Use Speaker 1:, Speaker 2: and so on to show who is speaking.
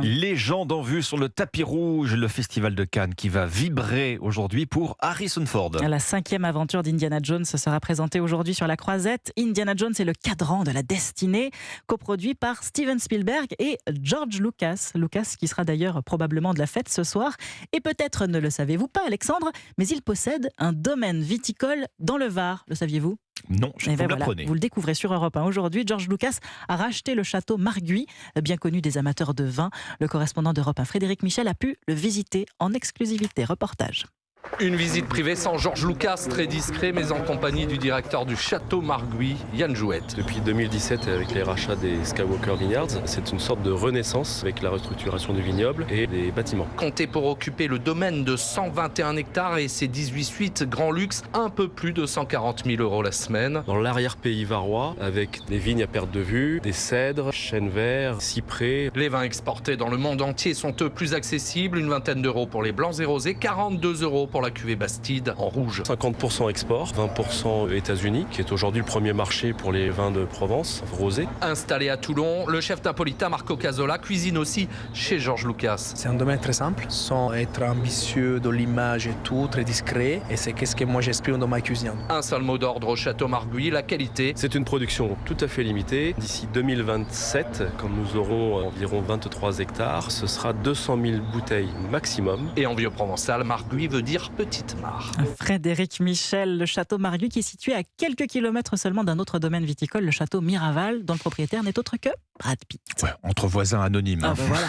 Speaker 1: Légende en vue sur le tapis rouge, le festival de Cannes qui va vibrer aujourd'hui pour Harrison Ford.
Speaker 2: La 5e aventure d'Indiana Jones sera présentée aujourd'hui sur la Croisette. Indiana Jones est le cadran de la destinée, coproduit par Steven Spielberg et George Lucas. Lucas qui sera d'ailleurs probablement de la fête ce soir. Et peut-être ne le savez-vous pas, Alexandre, mais il possède un domaine viticole dans le Var. Le saviez-vous ?
Speaker 1: Non, je vous l'apprenez.
Speaker 2: Vous le découvrez sur Europe 1 aujourd'hui. George Lucas a racheté le château Marguis, bien connu des amateurs de vin. Le correspondant d'Europe 1, Frédéric Michel, a pu le visiter en exclusivité. Reportage.
Speaker 3: Une visite privée sans George Lucas, très discret, mais en compagnie du directeur du château Marguis, Yann Jouette.
Speaker 4: Depuis 2017, avec les rachats des Skywalker Vineyards, c'est une sorte de renaissance avec la restructuration du vignoble et les bâtiments.
Speaker 3: Compté pour occuper le domaine de 121 hectares et ses 18 suites grand luxe, un peu plus de 140 000 € la semaine.
Speaker 4: Dans l'arrière-pays varois, avec des vignes à perte de vue, des cèdres, chênes verts, cyprès.
Speaker 3: Les vins exportés dans le monde entier sont eux plus accessibles, une vingtaine d'euros pour les blancs et rosés, 42 € pour la cuvée Bastide en rouge.
Speaker 4: 50% export, 20% États-Unis, qui est aujourd'hui le premier marché pour les vins de Provence, rosés.
Speaker 3: Installé à Toulon, le chef napolitain Marco Casola cuisine aussi chez George Lucas.
Speaker 5: C'est un domaine très simple, sans être ambitieux dans l'image et tout, très discret. Et c'est ce que moi j'exprime dans ma cuisine.
Speaker 3: Un seul mot d'ordre au château Marguis, la qualité.
Speaker 4: C'est une production tout à fait limitée. D'ici 2027, quand nous aurons environ 23 hectares, ce sera 200 000 bouteilles maximum.
Speaker 3: Et en vieux provençal, Marguis veut dire petite mare.
Speaker 2: Frédéric Michel, le château Marguis qui est situé à quelques kilomètres seulement d'un autre domaine viticole, le château Miraval, dont le propriétaire n'est autre que Brad Pitt.
Speaker 1: Ouais, entre voisins anonymes.
Speaker 2: Ah ben voilà.